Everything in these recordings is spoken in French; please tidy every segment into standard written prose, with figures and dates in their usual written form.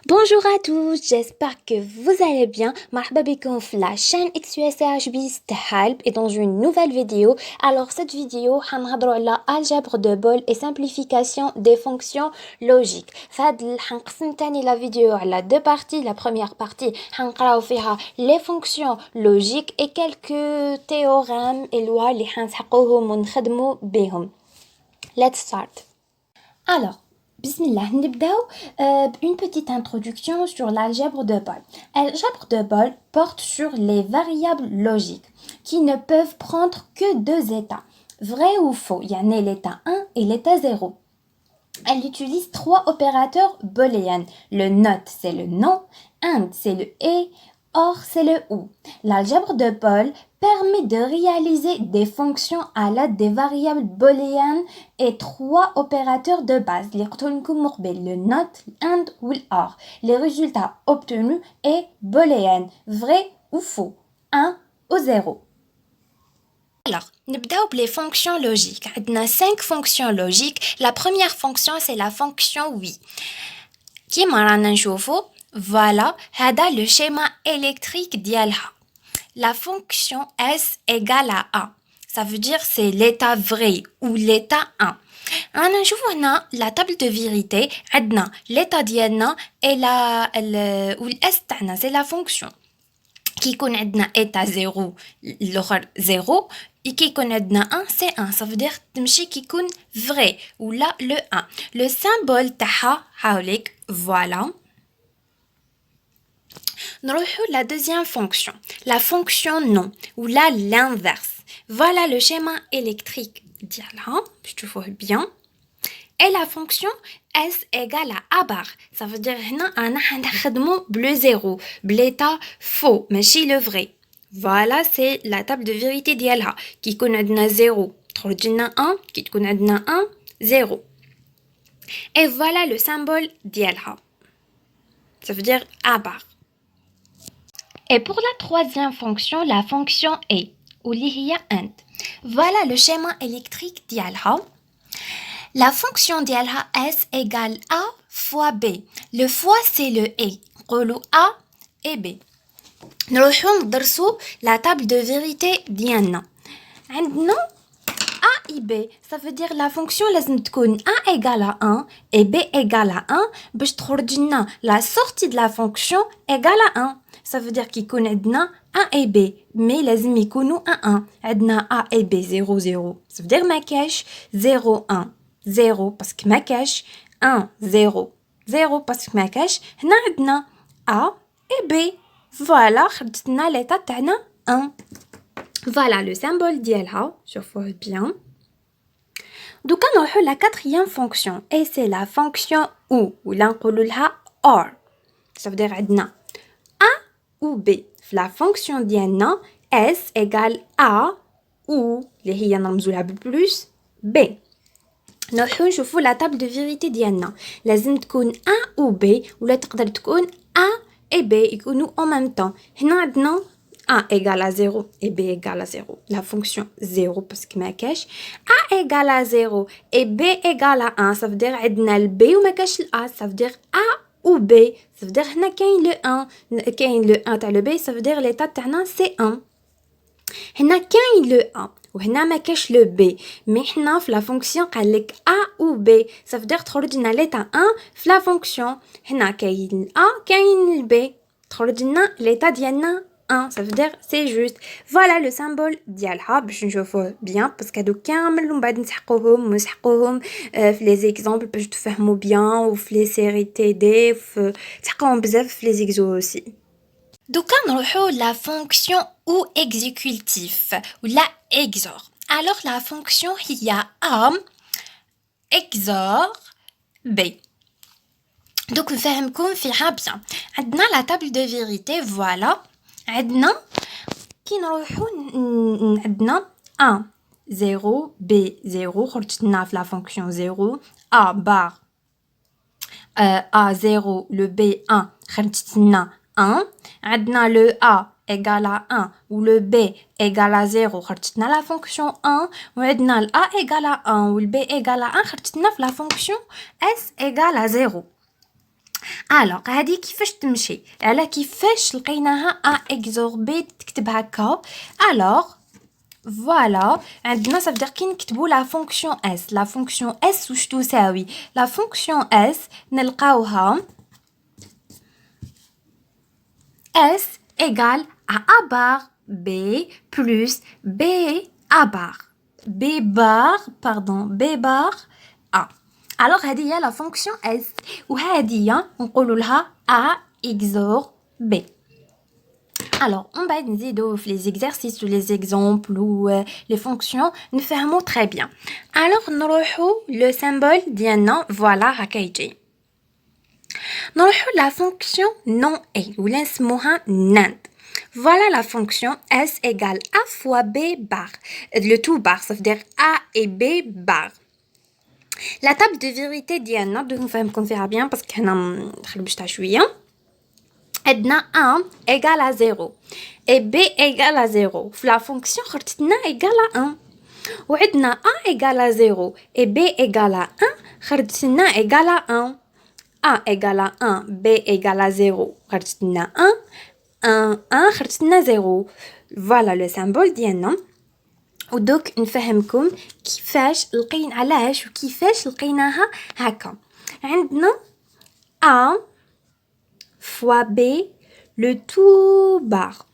Bonjour à tous, j'espère que vous allez bien. Marhaba bikoum في la chaîne XUSH bis Tahalb et dans une nouvelle vidéo. Alors cette vidéo, هنهضروا على algèbre de Boole et simplification des fonctions logiques. فهاد حنقسم تاني la vidéo على deux parties. La première partie حنقراو فيها les fonctions logiques et quelques théorèmes et lois اللي حنسحقوهم ونخدموا بهم. Let's start. Alors, Bismillah, نبداو une petite introduction sur l'algèbre de Boole. L'algèbre de Boole porte sur les variables logiques qui ne peuvent prendre que deux états, vrai ou faux, يعني l'état 1 et l'état 0. Elle utilise trois opérateurs booléens. Le not, c'est le non, and, c'est le et, or, c'est le ou. L'algèbre de Boole permet de réaliser des fonctions à l'aide des variables booléennes et trois opérateurs de base. Le not, and ou or. Les résultats obtenus est booléen, vrai ou faux, 1 ou 0. Alors, نبداو les fonctions logiques. On a 5 fonctions logiques. La première fonction, c'est la fonction oui. كيما رانا نشوفو, voilà, هذا le schéma électrique ديالها. La fonction S égale à A. Ça veut dire c'est l'état vrai ou l'état 1. رانا نشوفو هنا la table de vérité. عندنا l'état ديالنا et ou S تاعنا, c'est la fonction. Qui connaît état 0, l'autre 0, et qui connaît 1, c'est 1. Ça veut dire qui connaît vrai, ou là le 1. Le symbole taha, haolik, voilà. Nous retrouvons la deuxième fonction, la fonction non, ou là l'inverse. Voilà le schéma électrique d'Yala, je te vois bien. Et la fonction S égale à A bar. Ça veut dire que bleu 0, l'état faux, mais si le vrai. Voilà, c'est la table de vérité d'Yalha. Qui connaît 0, 1, qui connaît 1, 0. Et voilà le symbole d'Yalha. Ça veut dire A bar. Et pour la troisième fonction, la fonction est, ou lihiya and. Voilà le schéma électrique d'Yalha. La fonction d'Yalha S égale A fois B. Le fois, c'est le et. Qolou A et B. Nous allons la table de vérité d'Yalna. عندنا A et B. Ça veut dire la fonction لازم تكون A égale à 1 et B égale à 1 باش تخرج لنا la sortie de la fonction égale à 1. Ça veut dire qu'il connaît 1 et B, mais لازم يكونوا 1. عندنا A et B 0 0. Ça veut dire ما كاش 0 1. 0 parce que ما كاش 1 0 0 parce que ما كاش هنا عندنا A et B. Voilà, خرجتنا l'état تاعنا 1. Voilà le symbole ديالها, je vois bien. Donc on a la quatrième fonction et c'est la fonction ou là نقولوا لها or. Ça veut dire عندنا A ou B. La fonction ديالنا S égale A ou اللي هي نرمزوا لها بالبلوس B. نروحو نشوفو لا table de vérité ديالنا. لازم تكون A ou B ولا تقدر تكون A et B يكونوا en même temps. هنا عندنا A égale à 0 et B égale à 0. La fonction 0 parce que ما كاش A égale à 0 et B égale à 1. Ça veut dire عندنا ال B وما كاش ال A. Ça veut dire A ou B. Ça veut dire هنا كاين le 1. كاين le 1 تاع le B. Ça veut dire l'état تاعنا c'est 1. هنا كاين le A وهنا ما كاش لو بي مي حنا في لا فونكسيون قال لك A ou B. Ça veut dire تخرج لنا l'état 1 في لا فونكسيون. هنا كاين A كاين B تخرج لنا l'état ديالنا 1. Ça veut dire c'est juste. Voilà le symbole ديالها باش نشوفوه bien parce que هادو كامل ومن بعد نسحقوهم ونسحقوهم في les exemples باش تفهموا bien وفي les séries TD تسحقوهم بزاف في les exos aussi. Donc, on a la fonction ou exécutif ou la XOR. Alors, la fonction, il y a A XOR B. Donc, vous faites comme faire bien. On a la table de vérité, voilà. On a qui nous A 0 B 0. On a la fonction 0 A bar A 0 le B 1. On a 1. عندنا le A égale à 1 ou le B égale à 0 خرجتنا la fonction 1 وعندنا le A égale à 1 ou le B égale à 1 خرجتنا في la fonction S égale à 0. الوغ هادي كيفاش تمشي على كيفاش لقيناها ا اكزوربي تكتب هكا الوغ فوالا عندنا صافدير كي نكتبوا لا فونكسيون اس واش تساوي لا فونكسيون اس نلقاوها S égale à A bar B plus B A bar. B bar A. Alors, هذه هي la fonction S. وهذه هي نقولوا لها A XOR B. Alors, on va نزيدو في les exercices ou les exemples ou les fonctions نفهمو très bien. Alors, نروحو le symbole ديالنا voilà هكا يجي. نروحو la fonction non A ou نسموها NAND. Voilà la fonction S égale A fois B bar. Le tout bar, ça veut dire A et B bar. La table de vérité ديالنا دوك نفهمكم فيها bien parce que حنا نخلو باش تاع شويه. عندنا A égale à 0 et B égale à 0. La fonction خرجت لنا égale à 1. وعندنا A égale à 0 et B égale à 1 خرجت لنا égale à 1. A égale à 1, B égale à 0, خرجت لنا 1, 1 خرجت لنا 0. Voilà le symbole ديالنا. ودوك نفهمكم كيفاش لقينا علاش وكيفاش لقيناها هكا. عندنا A fois B le tout bar.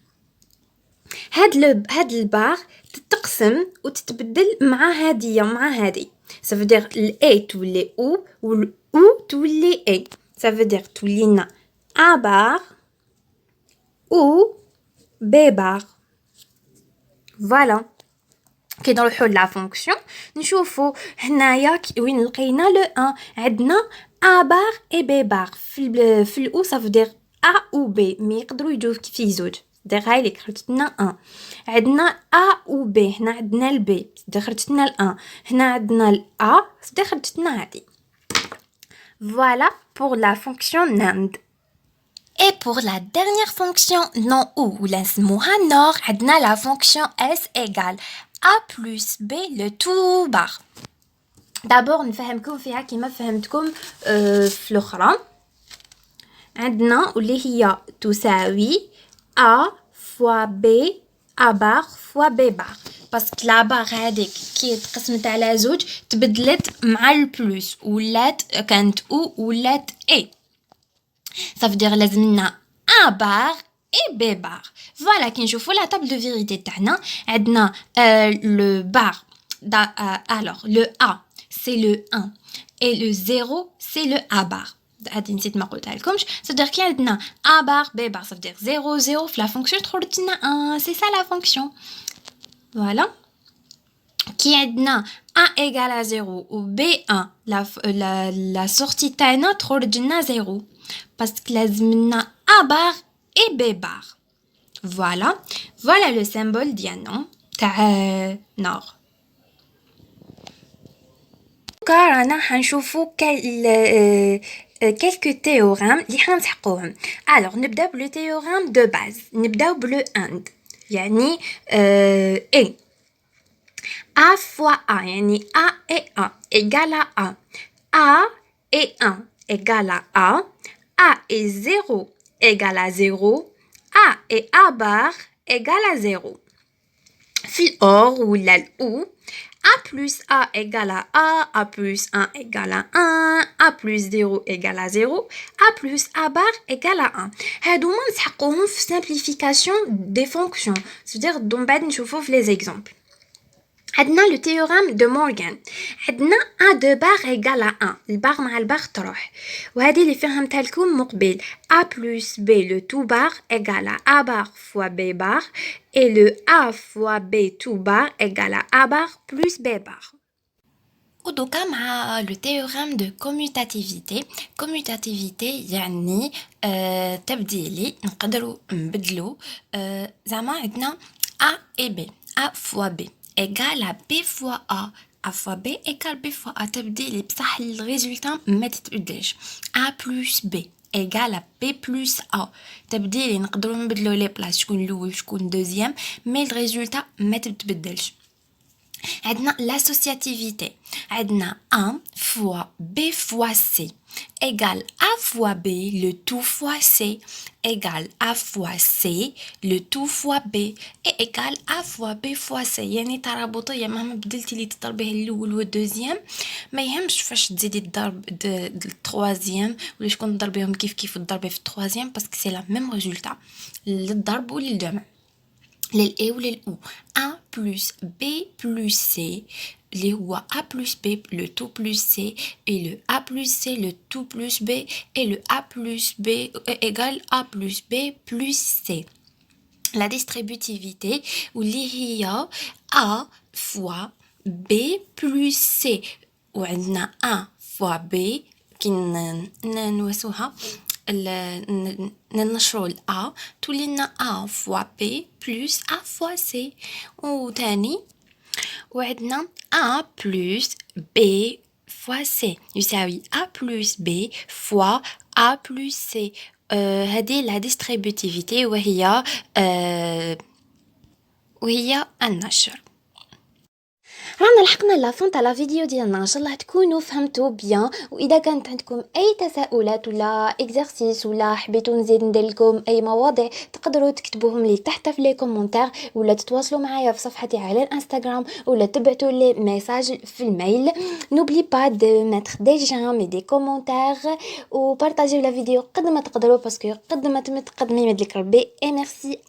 هاد البار تتقسم وتتبدل مع هادي. Ça veut dire ال A تولي O وال O تولي A. Ça veut dire تولينا A bar ou B bar. Voilà. كي نروحو لا فونكسيون نشوفو هنايا وين لقينا لو 1 عندنا A bar et B bar في ال O ça veut dire A ou B مي يقدروا يجوا في زوج. هاي اللي خرجت لنا 1 عندنا A و B هنا عندنا ال B خرجت لنا ال 1 هنا عندنا ال A خرجت لنا هادي. Voilà pour la fonction NAND. Et pour la dernière fonction non ou نسموها NOR عندنا la fonction S égale A plus B le tout bar. D'abord نفهمكم فيها كيما فهمتكم في الأخرى. عندنا واللي هي تساوي A fois B A bar fois B bar. باسكو لا بار هذيك كي تقسمت على زوج تبدلت مع البلوس ولات كانت او ولات اي. صافدير لازمنا A bar et B bar. فوالا كي نشوفوا لا table de vérité تاعنا عندنا le bar alors le A c'est le 1 et le 0 c'est le A bar. هادي نسيت ما قلتها لكمش. صافدير كي عندنا A bar B bar صافدير 0 0 في لا فونكسيون تخرج لنا 1 سي سا لا فونكسيون. Voilà. Qui عندنا A égale à 0 ou B1 la sortie تاعنا تخرج لنا 0 باسكو لازمنا A bar et B bar. Voilà le symbole ديالنا تاع نور. رانا حنشوفو quelques théorèmes اللي حنسحقوهم. Alors نبداو بلو théorème de base. نبداو بلو AND يعني A. A fois A يعني A et A égale à A. A et 1 égale à A. A et 0 égale à 0. A et A bar égale à 0. في or ou la ou A plus A égale à A plus 1 égale à 1, A plus 0 égale à 0, A plus A bar égale à 1. هادو ما نسحقوهم في simplification des fonctions. C'est-à-dire دون بعد نشوفو في les exemples. عندنا le théorème de Morgan. عندنا A de bar égale à 1. البار مع البار تروح. وهذه اللي فهمتها لكم مقبل. A plus B le tout bar égale à A bar fois B bar. Et le A fois B tout bar égale à A bar plus B bar. ودوكا مع لو théorème de commutativité. commutativité يعني تبديلي نقدروا نبدلوا زعما عندنا A et B. A fois B égale à B fois A. A fois B égale B fois A. تبديلي بصح الريزولتا ما تتبدلش. A plus B égale à B plus A. تبديلي نقدروا نبدلوا لي بلاص شكون الاول شكون دوزيام مي الريزولتا ما تتبدلش. عندنا l'associativité. عندنا 1 fois B fois C égale A fois B, le tout fois C, égale A fois C, le tout fois B, et égale A fois B fois C. يعني ترابطية مهما بدلتي لي تضربيه الأول والدوزيام ما يهمش فاش تزيدي الضرب التروازيام ولا شكون تضربيهم كيف تضربي في التروازيام باسكو سي لا ميم ريزولتا للضرب وللجمع. للA ou للأو 1 plus B plus C اللي هو A plus B le tout plus C et le A plus C le tout plus B et le A plus B égale A plus B plus C. La distributivité واللي هي A fois B plus C وعندنا 1 fois B كي نواسوها ننشروا ال A تولي لنا A fois B plus A fois C وتاني وعندنا A plus B fois C يساوي A plus B fois A plus C. هذه la distributivité وهي النشر. رانا لحقنا لافون تاع لا فيديو ديالنا ان شاء الله تكونوا فهمتوا بيان. واذا كانت عندكم اي تساؤلات ولا اكزرسيس ولا حبيتوا نزيد ندير لكم اي مواضيع تقدروا تكتبوهم لي تحت في لي كومونتير ولا تتواصلوا معايا في صفحتي على الانستغرام ولا تبعتوا لي ميساج في الميل. نوبلي با دو ميتر دي جيم اي دي كومونتير وبارطاجيو لا فيديو قد ما تقدروا باسكو قد ما تمد قد ما يمد لك ربي. اي ميرسي.